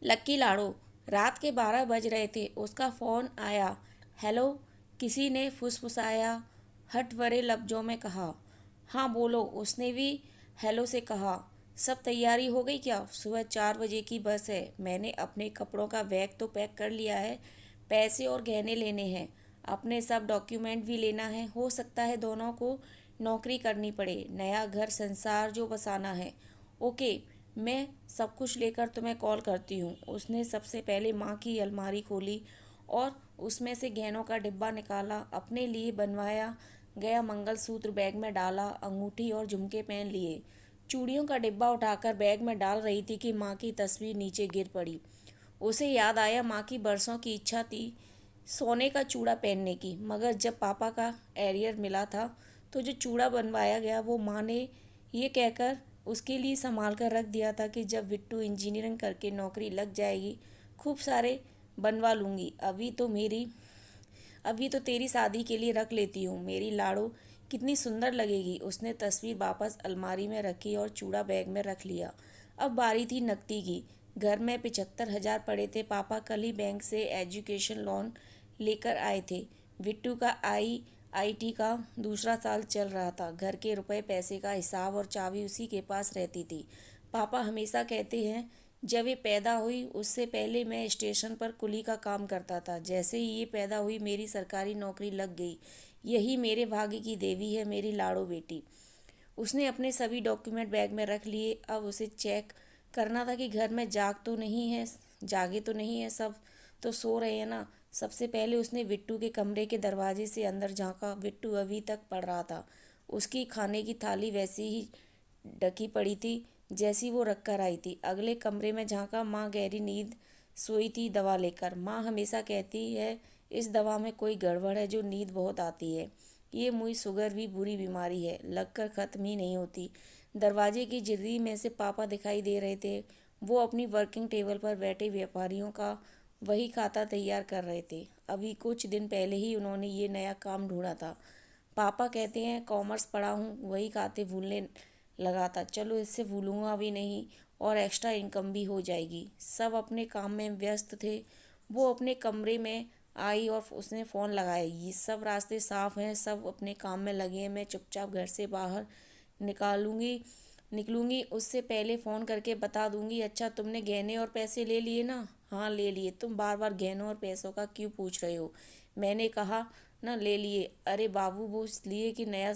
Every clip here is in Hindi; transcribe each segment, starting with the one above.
लक्की लाड़ो। रात के 12 बज रहे थे, उसका फ़ोन आया। हेलो, किसी ने फुसफुसाया, हट भरे लफ्ज़ों में कहा। हाँ बोलो, उसने भी हेलो से कहा। सब तैयारी हो गई क्या? सुबह 4 बजे की बस है। मैंने अपने कपड़ों का बैग तो पैक कर लिया है, पैसे और गहने लेने हैं, अपने सब डॉक्यूमेंट भी लेना है। हो सकता है दोनों को नौकरी करनी पड़े, नया घर संसार जो बसाना है। ओके, मैं सब कुछ लेकर तुम्हें कॉल करती हूँ। उसने सबसे पहले माँ की अलमारी खोली और उसमें से गहनों का डिब्बा निकाला। अपने लिए बनवाया गया मंगलसूत्र बैग में डाला, अंगूठी और झुमके पहन लिए। चूड़ियों का डिब्बा उठाकर बैग में डाल रही थी कि माँ की तस्वीर नीचे गिर पड़ी। उसे याद आया, माँ की बरसों की इच्छा थी सोने का चूड़ा पहनने की, मगर जब पापा का एरियर मिला था तो जो चूड़ा बनवाया गया वो माँ ने ये कहकर उसके लिए संभाल कर रख दिया था कि जब बिट्टू इंजीनियरिंग करके नौकरी लग जाएगी खूब सारे बनवा लूँगी। अभी तो तेरी शादी के लिए रख लेती हूँ। मेरी लाड़ो कितनी सुंदर लगेगी। उसने तस्वीर वापस अलमारी में रखी और चूड़ा बैग में रख लिया। अब बारी थी नकदी की। घर में 75,000 पड़े थे। पापा कल ही बैंक से एजुकेशन लोन लेकर आए थे। बिट्टू का आईआईटी का दूसरा साल चल रहा था। घर के रुपए पैसे का हिसाब और चाबी उसी के पास रहती थी। पापा हमेशा कहते हैं, जब ये पैदा हुई उससे पहले मैं स्टेशन पर कुली का काम करता था। जैसे ही ये पैदा हुई मेरी सरकारी नौकरी लग गई। यही मेरे भाग्य की देवी है, मेरी लाड़ो बेटी। उसने अपने सभी डॉक्यूमेंट बैग में रख लिए। अब उसे चेक करना था कि घर में जागे तो नहीं है, सब तो सो रहे हैं ना। सबसे पहले उसने बिट्टू के कमरे के दरवाजे से अंदर झांका। बिट्टू अभी तक पड़ रहा था। उसकी खाने की थाली वैसी ही ढकी पड़ी थी जैसी वो रख कर आई थी। अगले कमरे में झांका, माँ गहरी नींद सोई थी दवा लेकर। माँ हमेशा कहती है इस दवा में कोई गड़बड़ है जो नींद बहुत आती है। ये मुझ शुगर भी बुरी बीमारी है, लगकर ख़त्म ही नहीं होती। दरवाजे की झिर्री में से पापा दिखाई दे रहे थे। वो अपनी वर्किंग टेबल पर बैठे व्यापारियों का वही खाता तैयार कर रहे थे। अभी कुछ दिन पहले ही उन्होंने ये नया काम ढूंढा था। पापा कहते हैं कॉमर्स पढ़ा हूँ, वही खाते भूलने लगा था। चलो इससे भूलूंगा भी नहीं और एक्स्ट्रा इनकम भी हो जाएगी। सब अपने काम में व्यस्त थे। वो अपने कमरे में आई और उसने फ़ोन लगाया। ये सब रास्ते साफ हैं, सब अपने काम में लगे हैं। मैं चुपचाप घर से बाहर निकालूंगी निकलूंगी उससे पहले फ़ोन करके बता दूंगी। अच्छा, तुमने गहने और पैसे ले लिए ना? हाँ ले लिए। तुम बार बार गहनों और पैसों का क्यों पूछ रहे हो? मैंने कहा ना ले लिए। अरे बाबू, वो इसलिए कि नया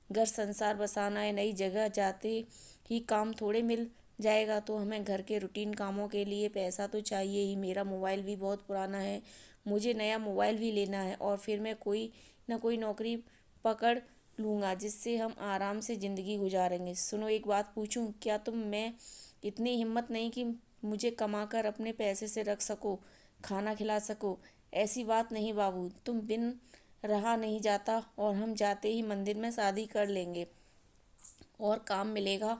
घर संसार बसाना है। नई जगह जाते ही काम थोड़े मिल जाएगा, तो हमें घर के रूटीन कामों के लिए पैसा तो चाहिए ही। मेरा मोबाइल भी बहुत पुराना है, मुझे नया मोबाइल भी लेना है और फिर मैं कोई ना कोई नौकरी पकड़ लूँगा जिससे हम आराम से ज़िंदगी गुजारेंगे। सुनो, एक बात पूछूं, क्या तुम में इतनी हिम्मत नहीं कि मुझे कमाकर अपने पैसे से रख सको, खाना खिला सको? ऐसी बात नहीं बाबू, तुम बिन रहा नहीं जाता और हम जाते ही मंदिर में शादी कर लेंगे और काम मिलेगा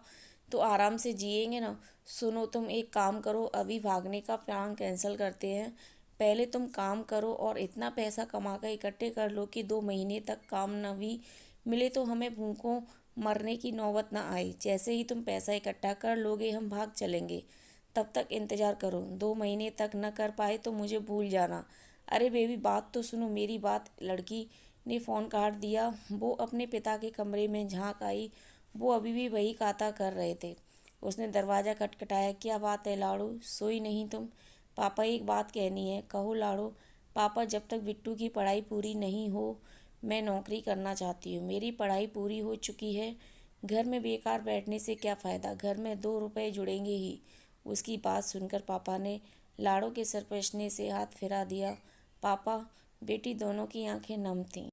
तो आराम से जिएंगे ना। सुनो, तुम एक काम करो, अभी भागने का प्लान कैंसिल करते हैं। पहले तुम काम करो और इतना पैसा कमा कर इकट्ठे कर लो कि 2 महीने तक काम न भी मिले तो हमें भूखों मरने की नौबत ना आए। जैसे ही तुम पैसा इकट्ठा कर लोगे हम भाग चलेंगे। तब तक इंतज़ार करो। 2 महीने तक न कर पाए तो मुझे भूल जाना। अरे बेबी, बात तो सुनो मेरी बात। लड़की ने फ़ोन काट दिया। वो अपने पिता के कमरे में झांक आई। वो अभी भी वही काता कर रहे थे। उसने दरवाज़ा खटखटाया। क्या बात है लाड़ो, सोई नहीं तुम? पापा, एक बात कहनी है। कहो लाड़ो। पापा, जब तक बिट्टू की पढ़ाई पूरी नहीं हो मैं नौकरी करना चाहती हूँ। मेरी पढ़ाई पूरी हो चुकी है। घर में बेकार बैठने से क्या फ़ायदा, घर में 2 रुपए जुड़ेंगे ही। उसकी बात सुनकर पापा ने लाड़ो के सरपटने से हाथ फिरा दिया। पापा बेटी दोनों की आंखें नम थीं।